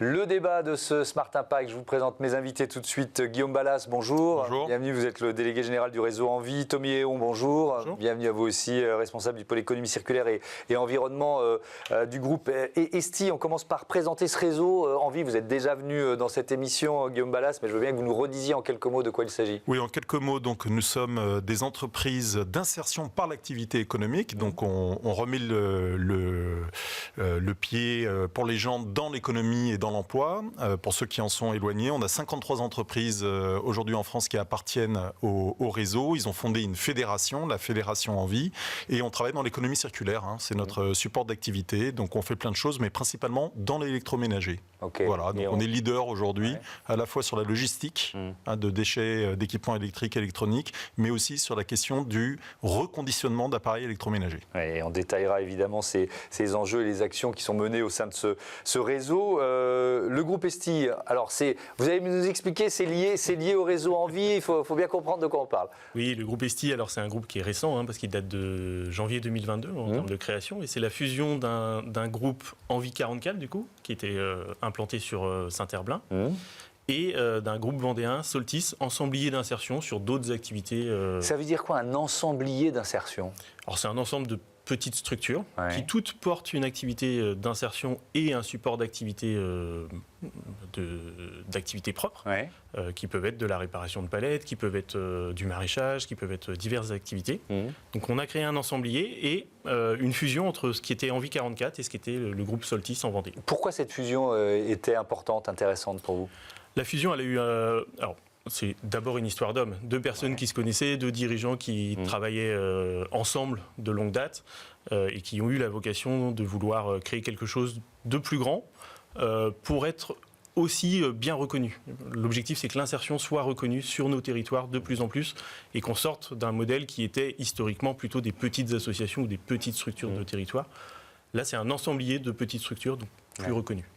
Le débat de ce Smart Impact, je vous présente mes invités tout de suite. Guillaume Balas, bonjour. Bonjour. Bienvenue, vous êtes le délégué général du réseau Envie. Tommy Héon, bonjour. Bonjour. Bienvenue à vous aussi, responsable du pôle économie circulaire et environnement du groupe Esti. On commence par présenter ce réseau. Envie, vous êtes déjà venu dans cette émission, Guillaume Balas, mais je veux bien que vous nous redisiez en quelques mots de quoi il s'agit. Oui, en quelques mots, donc, nous sommes des entreprises d'insertion par l'activité économique. Donc on remet le pied pour les gens dans l'économie et dans l'emploi. Pour ceux qui en sont éloignés, on a 53 entreprises aujourd'hui en France qui appartiennent au réseau. Ils ont fondé une fédération, la Fédération Envie, et on travaille dans l'économie circulaire. C'est notre support d'activité. Donc on fait plein de choses, mais principalement dans l'électroménager. Okay. Voilà, donc on est leader aujourd'hui, à la fois sur la logistique de déchets, d'équipements électriques, électroniques, mais aussi sur la question du reconditionnement d'appareils électroménagers. Et on détaillera évidemment ces enjeux et les actions qui sont menées au sein de ce réseau. Le groupe Esti, alors vous allez nous expliquer, c'est lié au réseau Envie, il faut bien comprendre de quoi on parle. Oui, le groupe Esti, alors c'est un groupe qui est récent, parce qu'il date de janvier 2022 en termes de création, et c'est la fusion d'un groupe Envie 44 du coup, qui était implanté sur Saint-Herblain, et d'un groupe vendéen, Soltis, ensemblier d'insertion sur d'autres activités. Ça veut dire quoi, un ensemblier d'insertion? Alors c'est un ensemble de petites structures qui toutes portent une activité d'insertion et un support d'activité propre, qui peuvent être de la réparation de palettes, qui peuvent être du maraîchage, qui peuvent être diverses activités. Donc on a créé un ensemblier et une fusion entre ce qui était Envie 44 et ce qui était le groupe Soltis en Vendée. Pourquoi cette fusion était importante, intéressante pour vous? La fusion, elle a eu... alors, c'est d'abord une histoire d'hommes. Deux personnes qui se connaissaient, deux dirigeants qui travaillaient ensemble de longue date et qui ont eu la vocation de vouloir créer quelque chose de plus grand pour être aussi bien reconnu. L'objectif, c'est que l'insertion soit reconnue sur nos territoires de plus en plus et qu'on sorte d'un modèle qui était historiquement plutôt des petites associations ou des petites structures de territoire. Là, c'est un ensemblier de petites structures, donc plus reconnues.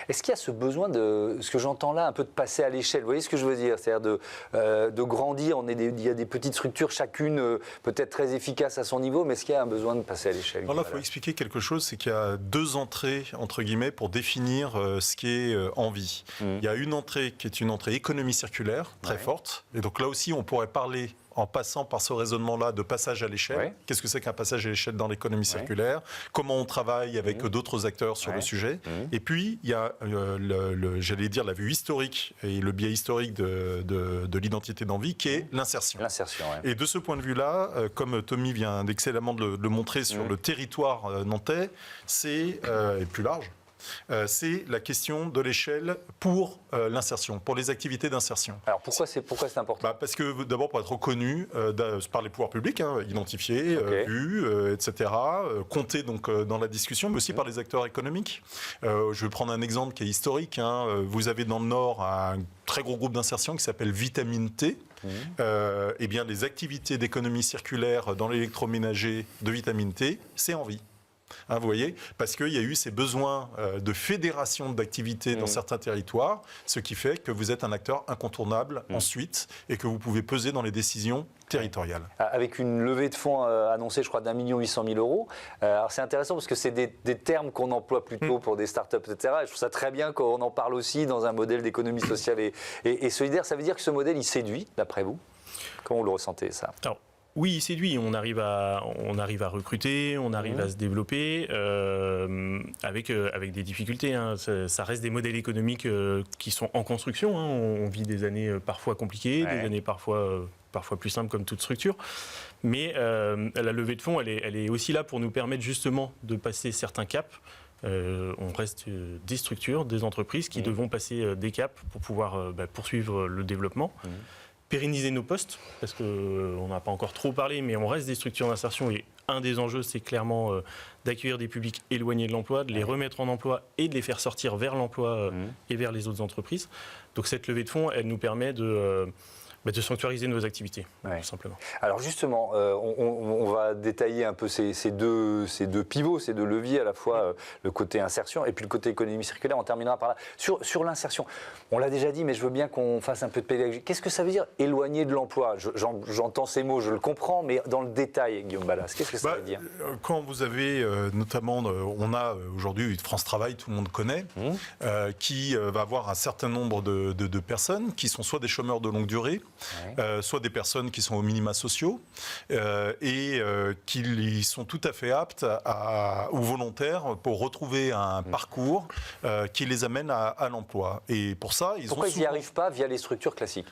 Est-ce qu'il y a ce besoin de, ce que j'entends là, un peu de passer à l'échelle? Vous voyez ce que je veux dire? C'est-à-dire de grandir. Il y a des petites structures, chacune peut-être très efficace à son niveau, mais est-ce qu'il y a un besoin de passer à l'échelle? Alors là, il faut expliquer quelque chose, c'est qu'il y a deux entrées, entre guillemets, pour définir ce qui est Envie. Il y a une entrée qui est une entrée économie circulaire, très forte, et donc là aussi, on pourrait parler, en passant par ce raisonnement-là, de passage à l'échelle. Qu'est-ce que c'est qu'un passage à l'échelle dans l'économie circulaire? Comment on travaille avec d'autres acteurs sur le sujet? Et puis, il y a, j'allais dire, la vue historique et le biais historique de l'identité d'Envie, qui est l'insertion. Et de ce point de vue-là, comme Tommy vient d'excellemment de le montrer sur le territoire nantais, c'est, et plus large, c'est la question de l'échelle pour l'insertion, pour les activités d'insertion. Alors pourquoi c'est important? Parce que d'abord pour être reconnu par les pouvoirs publics, identifié, vu, etc., compté donc dans la discussion, mais aussi par les acteurs économiques. Je vais prendre un exemple qui est historique. Vous avez dans le Nord un très gros groupe d'insertion qui s'appelle Vitamine T. Eh bien, les activités d'économie circulaire dans l'électroménager de Vitamine T, c'est Envie. Vous voyez, parce qu'il y a eu ces besoins de fédération d'activités dans certains territoires, ce qui fait que vous êtes un acteur incontournable ensuite et que vous pouvez peser dans les décisions territoriales. Avec une levée de fonds annoncée, je crois, d'1,8 million €. Alors c'est intéressant parce que c'est des termes qu'on emploie plutôt pour des startups, etc. Et je trouve ça très bien qu'on en parle aussi dans un modèle d'économie sociale et solidaire. Ça veut dire que ce modèle, il séduit, d'après vous? Comment vous le ressentez, ça? Alors, oui, il séduit. On arrive à recruter, on arrive à se développer avec des difficultés. Ça reste des modèles économiques qui sont en construction. On vit des années parfois compliquées, des années parfois plus simples comme toute structure. Mais la levée de fonds, elle est aussi là pour nous permettre justement de passer certains caps. On reste des structures, des entreprises qui devront passer des caps pour pouvoir poursuivre le développement. Pérenniser nos postes, parce qu'on n'a pas encore trop parlé, mais on reste des structures d'insertion et un des enjeux, c'est clairement d'accueillir des publics éloignés de l'emploi, de les remettre en emploi et de les faire sortir vers l'emploi et vers les autres entreprises. Donc cette levée de fonds, elle nous permet de De sanctuariser nos activités, Ouais. tout simplement. Alors justement, on va détailler un peu ces deux pivots, ces deux leviers, à la fois le côté insertion et puis le côté économie circulaire. On terminera par là. Sur l'insertion, on l'a déjà dit, mais je veux bien qu'on fasse un peu de pédagogie. Qu'est-ce que ça veut dire éloigner de l'emploi? J'entends ces mots, je le comprends, mais dans le détail, Guillaume Balas, qu'est-ce que ça veut dire? Quand vous avez notamment, on a aujourd'hui France Travail, tout le monde connaît, qui va avoir un certain nombre de personnes qui sont soit des chômeurs de longue durée, soit des personnes qui sont aux minima sociaux et qui sont tout à fait aptes ou volontaires pour retrouver un parcours qui les amène à l'emploi. Et pour ça, Pourquoi ils n'y arrivent pas via les structures classiques?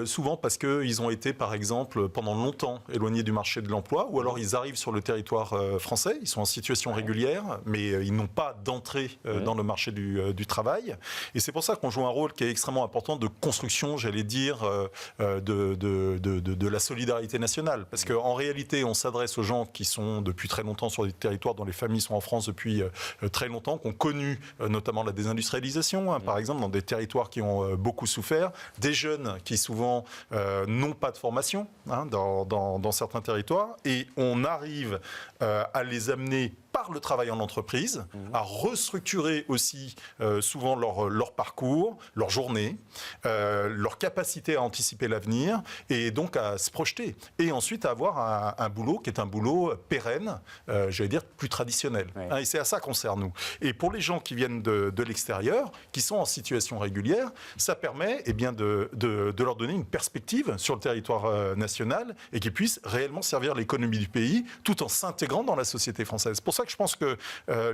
Souvent parce qu'ils ont été, par exemple, pendant longtemps éloignés du marché de l'emploi, ou alors ils arrivent sur le territoire français, ils sont en situation régulière, mais ils n'ont pas d'entrée dans le marché du travail. Et c'est pour ça qu'on joue un rôle qui est extrêmement important de construction, j'allais dire, de la solidarité nationale. Parce qu'en réalité, on s'adresse aux gens qui sont depuis très longtemps sur des territoires dont les familles sont en France depuis très longtemps, qui ont connu notamment la désindustrialisation, par exemple, dans des territoires qui ont beaucoup souffert, des jeunes qui souvent n'ont pas de formation dans certains territoires, et on arrive à les amener par le travail en entreprise, à restructurer aussi souvent leur parcours, leur journée, leur capacité à anticiper l'avenir et donc à se projeter. Et ensuite à avoir un boulot qui est un boulot pérenne, j'allais dire plus traditionnel. Et c'est à ça qu'on sert nous. Et pour les gens qui viennent de l'extérieur, qui sont en situation régulière, ça permet de leur donner une perspective sur le territoire national et qu'ils puissent réellement servir l'économie du pays tout en s'intégrant dans la société française. C'est pour ça que je pense que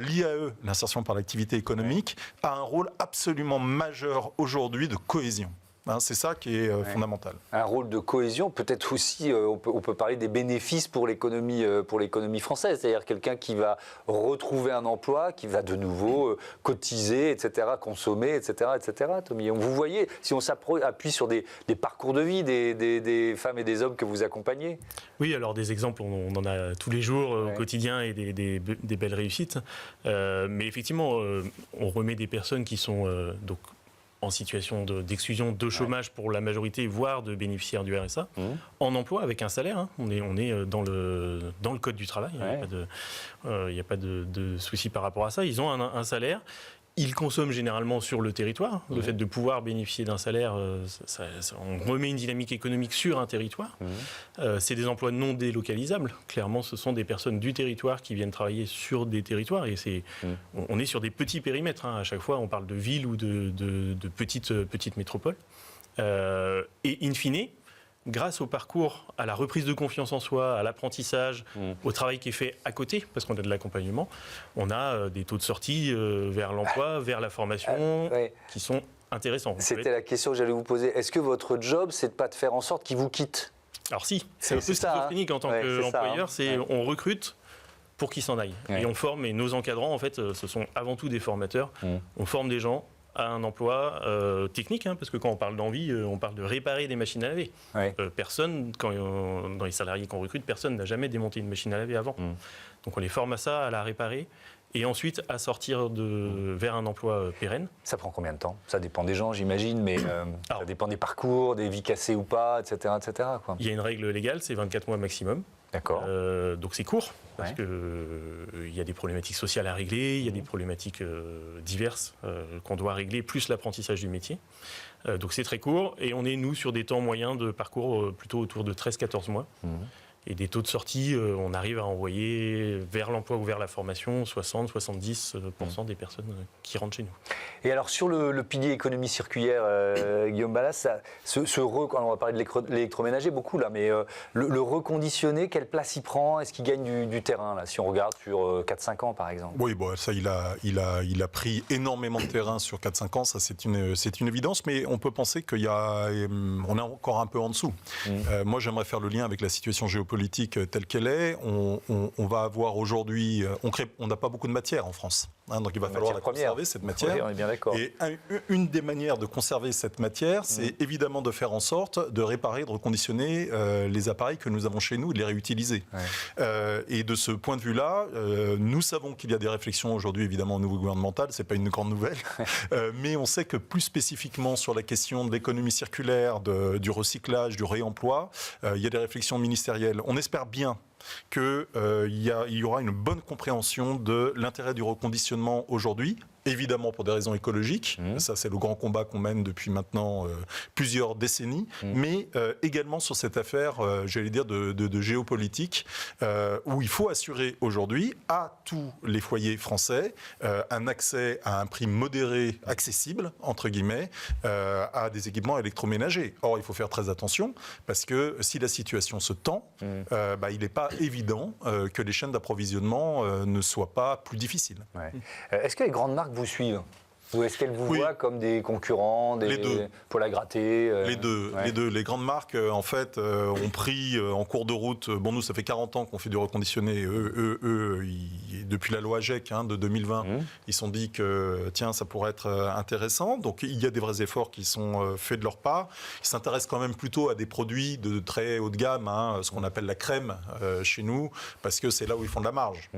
l'IAE, l'insertion par l'activité économique, a un rôle absolument majeur aujourd'hui de cohésion. C'est ça qui est fondamental. Un rôle de cohésion, peut-être aussi, on peut parler des bénéfices pour l'économie française, c'est-à-dire quelqu'un qui va retrouver un emploi, qui va de nouveau cotiser, etc., consommer, etc., etc. Tommy, vous voyez, si on s'appuie sur des parcours de vie des femmes et des hommes que vous accompagnez. Oui, alors des exemples, on en a tous les jours au quotidien et des belles réussites. Mais effectivement, on remet des personnes qui sont donc en situation d'exclusion, de chômage pour la majorité, voire de bénéficiaires du RSA, en emploi avec un salaire. On est dans le code du travail. Il n'y a pas de souci par rapport à ça. Ils ont un salaire. Ils consomment généralement sur le territoire. Le fait de pouvoir bénéficier d'un salaire, on remet une dynamique économique sur un territoire. C'est des emplois non délocalisables. Clairement, ce sont des personnes du territoire qui viennent travailler sur des territoires. Et on est sur des petits périmètres. À chaque fois, on parle de villes ou de petites métropoles. Et in fine, grâce au parcours, à la reprise de confiance en soi, à l'apprentissage, au travail qui est fait à côté, parce qu'on a de l'accompagnement, on a des taux de sortie vers l'emploi, vers la formation, qui sont intéressants. C'était la question que j'allais vous poser. Est-ce que votre job, c'est de ne pas de faire en sorte qu'ils vous quittent? Alors si, c'est un peu schizophrénique en tant qu'employeur, on recrute pour qu'ils s'en aillent. Et on forme, et nos encadrants, en fait, ce sont avant tout des formateurs. On forme des gens à un emploi technique, parce que quand on parle d'envie, on parle de réparer des machines à laver. Personne, dans les salariés qu'on recrute, personne n'a jamais démonté une machine à laver avant. Donc on les forme à ça, à la réparer, et ensuite à sortir vers un emploi pérenne. Ça prend combien de temps? Ça dépend des gens, j'imagine, mais ça dépend des parcours, des vies cassées ou pas, etc. etc. quoi. Il y a une règle légale, c'est 24 mois maximum. D'accord. Donc c'est court, parce qu'il y a des problématiques sociales à régler, il y a des problématiques diverses qu'on doit régler, plus l'apprentissage du métier. Donc c'est très court, et on est, nous, sur des temps moyens de parcours plutôt autour de 13-14 mois. Et des taux de sortie, on arrive à envoyer vers l'emploi ou vers la formation 60-70% des personnes qui rentrent chez nous. Et alors sur le pilier économie circulaire, Guillaume Balas, on va parler de l'électroménager beaucoup là, mais le reconditionner, quelle place il prend? Est-ce qu'il gagne du terrain là, si on regarde sur 4-5 ans par exemple? Oui, ça il a pris énormément de terrain sur 4-5 ans, ça c'est une évidence, mais on peut penser qu'on est encore un peu en dessous. Moi j'aimerais faire le lien avec la situation géopolitique géopolitique telle qu'elle est, on va avoir aujourd'hui, on n'a pas beaucoup de matière en France. Donc il va falloir conserver cette matière. Oui, on est bien d'accord. Et une des manières de conserver cette matière, c'est évidemment de faire en sorte de réparer, de reconditionner les appareils que nous avons chez nous et de les réutiliser. Et de ce point de vue-là, nous savons qu'il y a des réflexions aujourd'hui, évidemment, au niveau gouvernemental, c'est pas une grande nouvelle, mais on sait que plus spécifiquement sur la question de l'économie circulaire, du recyclage, du réemploi, il y a des réflexions ministérielles. On espère bien qu'il y aura une bonne compréhension de l'intérêt du reconditionnement aujourd'hui, évidemment pour des raisons écologiques, ça c'est le grand combat qu'on mène depuis maintenant plusieurs décennies, mais également sur cette affaire, j'allais dire, de géopolitique, où il faut assurer aujourd'hui à tous les foyers français un accès à un prix modéré, accessible, entre guillemets, à des équipements électroménagers. Or, il faut faire très attention, parce que si la situation se tend, il n'est pas évident que les chaînes d'approvisionnement ne soient pas plus difficiles. Est-ce que les grandes marques vous suivent ? Ou est-ce qu'elles vous voient comme des concurrents, les deux. Pour la gratter Les deux. Les grandes marques, en fait, ont pris en cours de route. Bon, nous, ça fait 40 ans qu'on fait du reconditionné. Eux depuis la loi AGEC de 2020, ils se sont dit que, tiens, ça pourrait être intéressant. Donc, il y a des vrais efforts qui sont faits de leur part. Ils s'intéressent quand même plutôt à des produits de très haut de gamme, ce qu'on appelle la crème chez nous, parce que c'est là où ils font de la marge.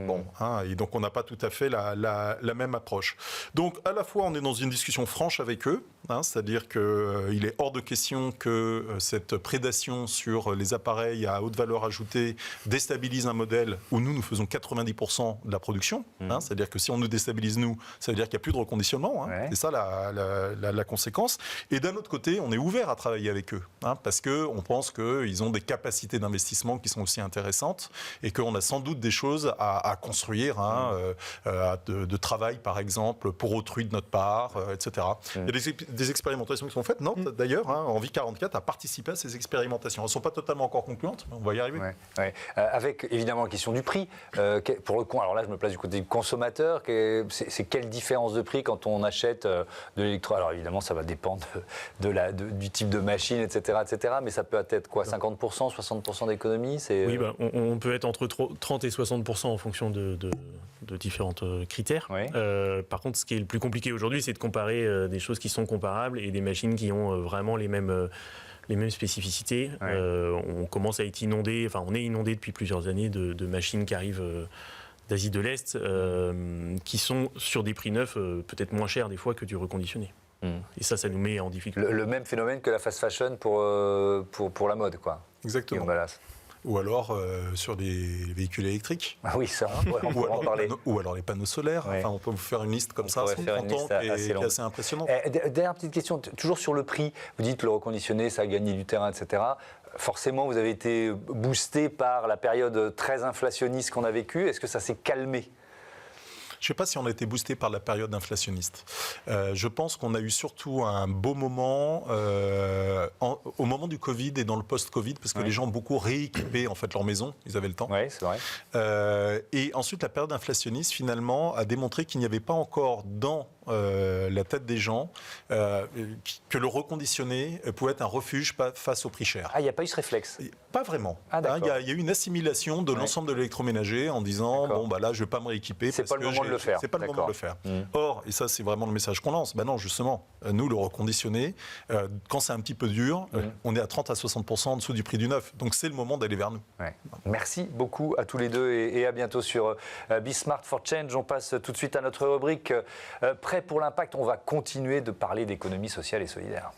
Et donc, on n'a pas tout à fait la même approche. Donc, à la fois, on est dans une discussion franche avec eux, c'est-à-dire qu'il est hors de question que cette prédation sur les appareils à haute valeur ajoutée déstabilise un modèle où nous faisons 90% de la production. C'est-à-dire que si on nous déstabilise, ça veut dire qu'il n'y a plus de reconditionnement. C'est ça la conséquence. Et d'un autre côté, on est ouvert à travailler avec eux, parce qu'on pense qu'ils ont des capacités d'investissement qui sont aussi intéressantes et qu'on a sans doute des choses à construire, de travail, par exemple, pour autrui de notre part, etc. Il y a des expérimentations qui sont faites. Nantes, d'ailleurs, Envie 44 a participé à ces expérimentations. Elles ne sont pas totalement encore concluantes, mais on va y arriver. Avec évidemment la question du prix. Pour le coup, alors là, je me place du côté du consommateur. C'est quelle différence de prix quand on achète de l'électro ? Alors évidemment, ça va dépendre du type de machine, etc., mais ça peut être quoi, 50%, 60% d'économie ? Oui, on peut être entre 30 et 60% en fonction de différents critères. Par contre, ce qui est le plus compliqué aujourd'hui, c'est de comparer des choses qui sont comparables et des machines qui ont vraiment les mêmes spécificités. On commence à être inondé, on est inondé depuis plusieurs années de machines qui arrivent d'Asie de l'Est, qui sont sur des prix neufs peut-être moins chers des fois que du reconditionné. Et ça nous met en difficulté. Le même phénomène que la fast fashion pour la mode, quoi. Exactement. Ou alors sur des véhicules électriques. Ah oui, ça, on pourra en parler. Ou alors les panneaux solaires. On peut vous faire une liste comme ça, sur 30 ans, qui est assez impressionnante. Dernière petite question, toujours sur le prix. Vous dites le reconditionné, ça a gagné du terrain, etc. Forcément, vous avez été boosté par la période très inflationniste qu'on a vécue. Est-ce que ça s'est calmé ? Je ne sais pas si on a été boosté par la période inflationniste. Je pense qu'on a eu surtout un beau moment au moment du Covid et dans le post-Covid, parce que les gens ont beaucoup rééquipé en fait leur maison, ils avaient le temps. Oui, c'est vrai. Et ensuite, la période inflationniste, finalement, a démontré qu'il n'y avait pas encore dans la tête des gens que le reconditionné pouvait être un refuge face au prix cher. Ah, il n'y a pas eu ce réflexe ? Pas vraiment. Il y a eu une assimilation de l'ensemble de l'électroménager en disant là, je ne vais pas me rééquiper. C'est pas le moment de le faire. C'est pas le moment de le faire. Or, et ça, c'est vraiment le message qu'on lance. Non, justement, nous, le reconditionné, quand c'est un petit peu dur, on est à 30 à 60% en dessous du prix du neuf. Donc, c'est le moment d'aller vers nous. Merci beaucoup à tous les deux et à bientôt sur Be Smart for Change. On passe tout de suite à notre rubrique Prêt pour l'impact. On va continuer de parler d'économie sociale et solidaire.